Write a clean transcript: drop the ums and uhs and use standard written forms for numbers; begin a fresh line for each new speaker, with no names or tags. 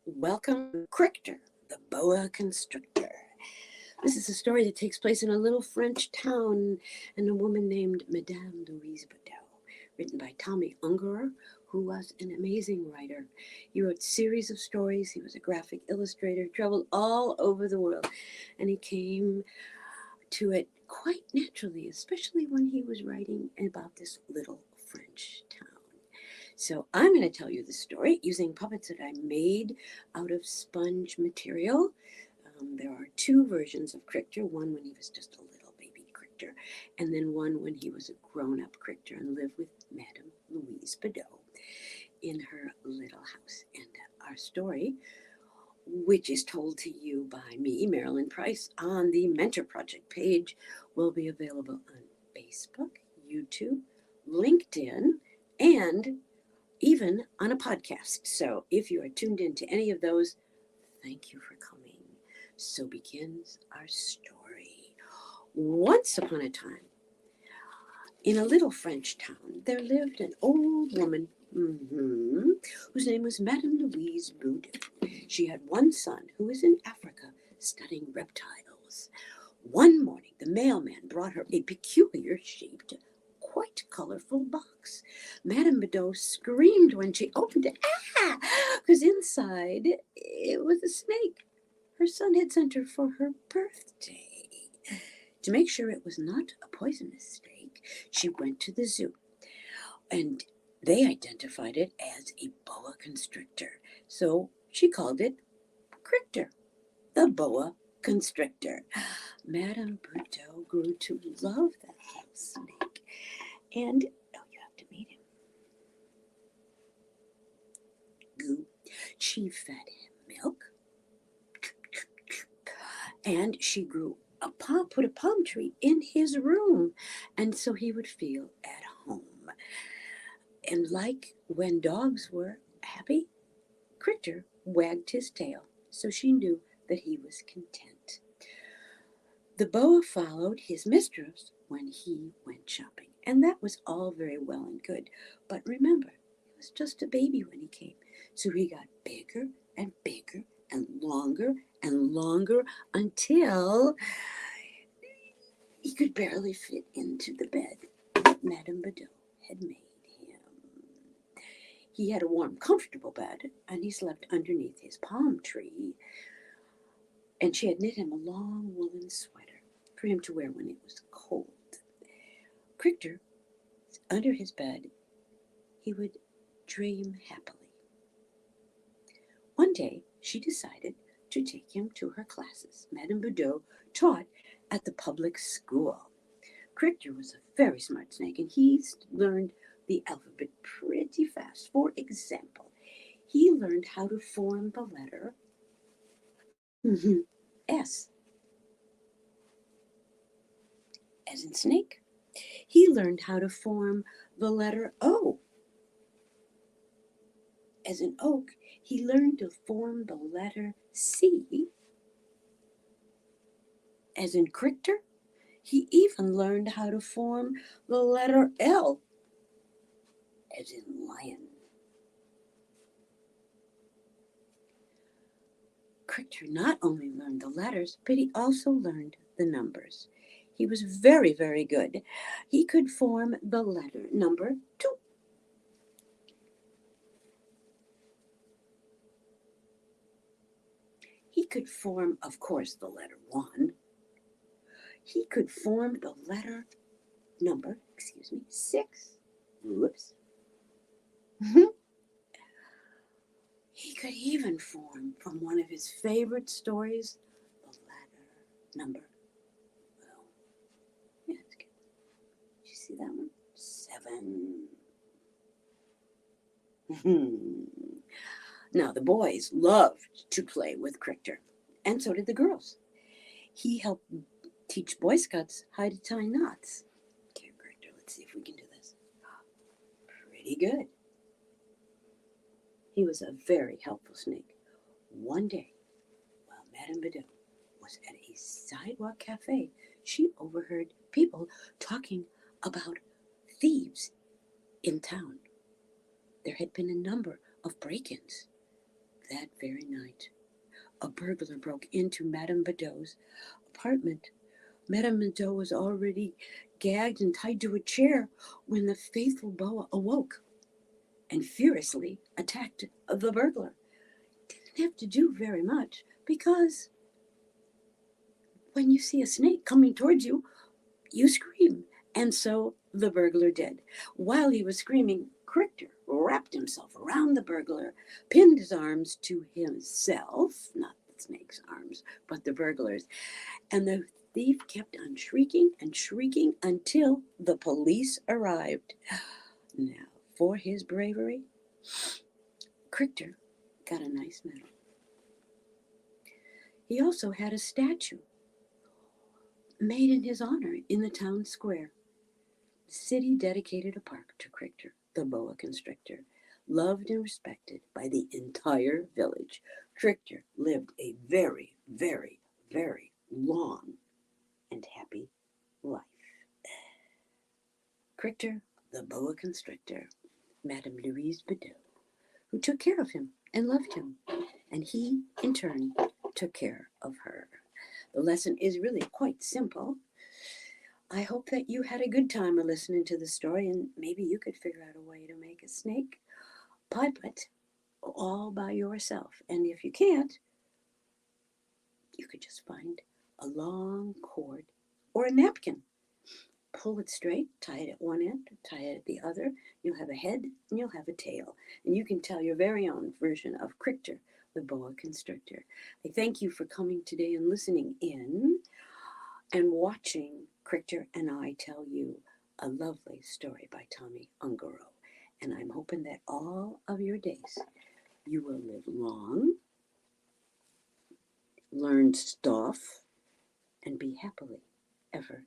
Welcome to CRICTOR the Boa Constrictor. This is a story that takes place in a little French town and a woman named Madame Louise Badeau, written by Tomi Ungerer, who was an amazing writer. He wrote a series of stories. He was a graphic illustrator, traveled all over the world, and he came to it quite naturally, especially when he was writing about this little French town. So I'm going to tell you the story using puppets that I made out of sponge material. There are two versions of CRICTOR, one when he was just a little baby CRICTOR, and then one when he was a grown-up CRICTOR and lived with Madame Louise Badeau in her little house. And our story, which is told to you by me, Marilyn Price, on the Mentor Project page, will be available on Facebook, YouTube, LinkedIn, and even on a podcast. So if you are tuned into any of those, thank you for coming. So begins our story. Once upon a time, in a little French town, there lived an old woman whose name was Madame Louise Badeau. She had one son who was in Africa studying reptiles. One morning, the mailman brought her a peculiar shaped, quite colorful box. Madame Badeau screamed when she opened it, because inside it was a snake her son had sent her for her birthday. To make sure it was not a poisonous snake, she went to the zoo, and they identified it as a boa constrictor. So she called it CRICTOR the Boa Constrictor. Madame Badeau grew to love that little snake. And, you have to meet him. Goo. She fed him milk. And she put a palm tree in his room. And so he would feel at home. And like when dogs were happy, CRICTOR wagged his tail. So she knew that he was content. The boa followed his mistress when he went shopping, and that was all very well and good. But remember, he was just a baby when he came, so he got bigger and bigger and longer until he could barely fit into the bed that Madame Badeau had made him. He had a warm, comfortable bed, and he slept underneath his palm tree, and she had knit him a long woolen sweater for him to wear when it was cold. CRICTOR, under his bed, he would dream happily. One day, she decided to take him to her classes. Madame Badeau taught at the public school. CRICTOR was a very smart snake, and he learned the alphabet pretty fast. For example, he learned how to form the letter S, as in snake. He learned how to form the letter O, as in oak. He learned to form the letter C, as in CRICTOR. He even learned how to form the letter L, as in lion. CRICTOR not only learned the letters, but he also learned the numbers. He was very, very good. He could form the letter number 2. He could form, of course, the letter 1. He could form the letter number, 6. Whoops. He could even form, from one of his favorite stories, the letter number. Oh, yeah, that's good. Did you see that one? 7. Now, the boys loved to play with CRICTOR, and so did the girls. He helped teach Boy Scouts how to tie knots. Okay, CRICTOR, let's see if we can do this. Pretty good. He was a very helpful snake. One day, while Madame Badeau was at a sidewalk cafe, she overheard people talking about thieves in town. There had been a number of break-ins. that very night, a burglar broke into Madame Badeau's apartment. Madame Badeau was already gagged and tied to a chair when the faithful Boa awoke and furiously attacked the burglar. Didn't have to do very much because when you see a snake coming towards you, you scream. And so the burglar did. While he was screaming, Crichton wrapped himself around the burglar, pinned his arms to himself, not the snake's arms, but the burglar's, and the thief kept on shrieking and shrieking until the police arrived. Now, for his bravery, Crichton got a nice medal. He also had a statue made in his honor in the town square. The city dedicated a park to Crichtor the Boa Constrictor, loved and respected by the entire village. Crichtor lived a very, very, very long and happy life. Crichtor the Boa Constrictor, Madame Louise Badeau, who took care of him and loved him, and he, in turn, took care of her. The lesson is really quite simple. I hope that you had a good time listening to the story, and maybe you could figure out a way to make a snake puppet all by yourself. And if you can't, you could just find a long cord or a napkin. Pull it straight, tie it at one end, tie it at the other. You'll have a head and you'll have a tail. And you can tell your very own version of Crichtor the Boa Constrictor. I thank you for coming today and listening in and watching Crichtor and I tell you a lovely story by Tomi Ungerer. And I'm hoping that all of your days you will live long, learn stuff, and be happily ever